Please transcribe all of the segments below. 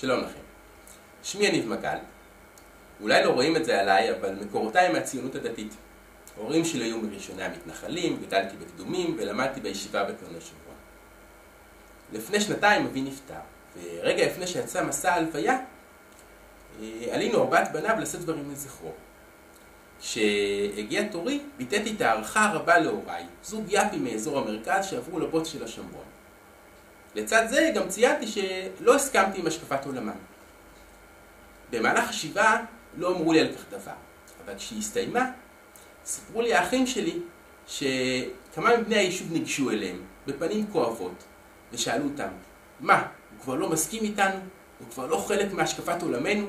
שלום לכם. שמי יניב מגל. אולי לא רואים את זה עליי, אבל מקורותיי מהציונות הדתית. ההורים שלי היו מראשוני המתנחלים, גדלתי בקדומים ולמדתי בישיבה בקרני שומרון. לפני שנתיים אבי נפטר, ורגע לפני שיצא מסע ההלוויה, עלינו ארבעת בניו לשאת דברים לזכרו. כשהגיע תורי, ביטאתי את הערכה הרבה להוריי, זוג יפים מאזור המרכז שעברו לבוץ של השומרון. לצד זה גם ציינתי שלא הסכמתי עם השקפת עולמם. במהלך השבעה לא אמרו לי על כך דבר, אבל כשהיא הסתיימה, סיפרו לי האחים שלי שכמה מבני היישוב ניגשו אליהם בפנים כואבות ושאלו אותם, מה, הוא כבר לא מסכים איתנו? הוא כבר לא חלק מהשקפת עולמנו?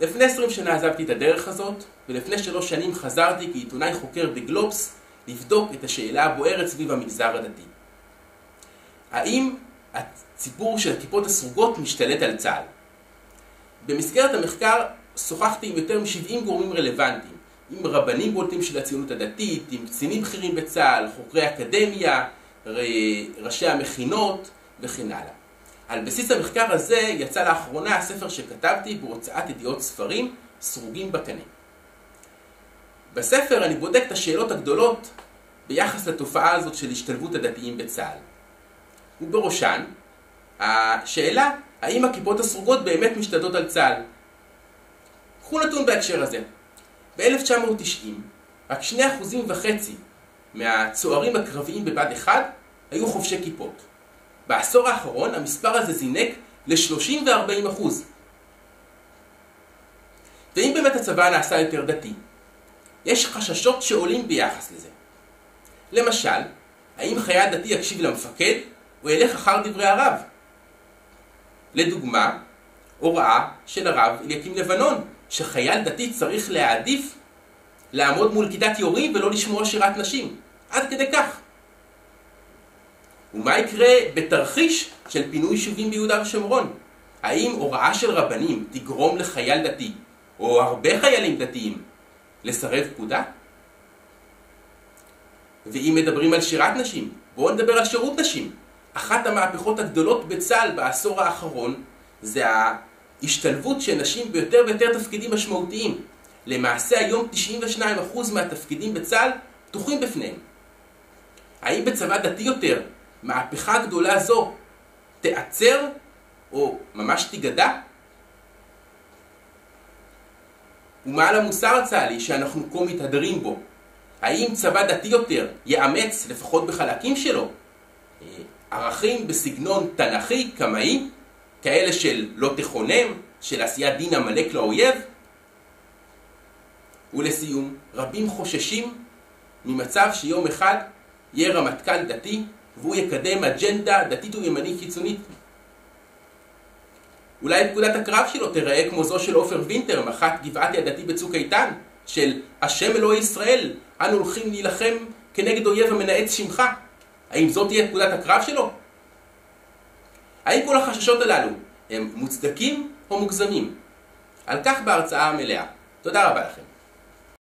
לפני 20 שנה עזבתי את הדרך הזאת, ולפני 3 שנים חזרתי כעיתונאי חוקר בגלובס לבדוק את השאלה הבוערת סביב המגזר הדתי. האם הציבור של הכיפות הסרוגות משתלט על צה"ל? במסגרת המחקר שוחחתי עם יותר מ-70 גורמים רלוונטיים, עם רבנים בולטים של הציונות הדתית, עם קצינים בכירים בצה"ל, חוקרי אקדמיה, ראשי המכינות וכן הלאה. על בסיס המחקר הזה יצא לאחרונה הספר שכתבתי בהוצאת ידיעות ספרים, סרוגים בקנה. בספר אני בודק את השאלות הגדולות ביחס לתופעה הזאת של השתלבות הדתיים בצה"ל. ובראשן, השאלה, האם הכיפות הסרוגות באמת משתלטות על צה"ל? קחו נתון בהקשר הזה. ב-1990, רק 2.5% מהצוערים הקרביים בבה"ד 1 היו חובשי כיפות. בעשור האחרון המספר הזה זינק ל-30 ו-40%. ואם באמת הצבא נעשה יותר דתי, יש חששות שעולים ביחס לזה. למשל, האם חייל דתי יקשיב למפקד או ילך אחר דברי הרב? לדוגמה, הוראה של הרב אליקים לבנון, שחייל דתי צריך להעדיף לעמוד מול כיתת יורים ולא לשמוע שירת נשים. עד כדי כך. ומה יקרה בתרחיש של פינוי יישובים ביהודה ושומרון? האם הוראה של רבנים תגרום לחייל דתי, או הרבה חיילים דתיים, לסרב פקודה? ואם מדברים על שירת נשים, בואו נדבר על שירות נשים. אחת המהפכות הגדולות בצה"ל בעשור האחרון זה ההשתלבות של נשים ביותר ויותר תפקידים משמעותיים. למעשה היום 92% מהתפקידים בצה"ל פתוחים בפניהם. האם בצבא דתי יותר מהפכה גדולה זו תיעצר או ממש תיגדע? ומה על המוסר הצה"לי שאנחנו כה מתהדרים בו? האם צבא דתי יותר יאמץ לפחות בחלקים שלו ערכים בסגנון תנ"כי, קמאי, כאלה של לא תחונם, של עשיית דין עמלק לאויב? ולסיום, רבים חוששים ממצב שיום אחד יהיה רמטכ"ל דתי והוא יקדם אג'נדה דתית וימנית קיצונית. אולי פקודת הקרב שלו תראה כמו זו של עופר וינטר, מח"ט גבעתי הדתי בצוק איתן, של השם אלוהי ישראל, אנו הולכים להילחם כנגד אויב המנאץ שמך. האם זאת תהיה פקודת הקרב שלו? האם כל החששות הללו הם מוצדקים או מוגזמים? על כך בהרצאה המלאה. תודה רבה לכם.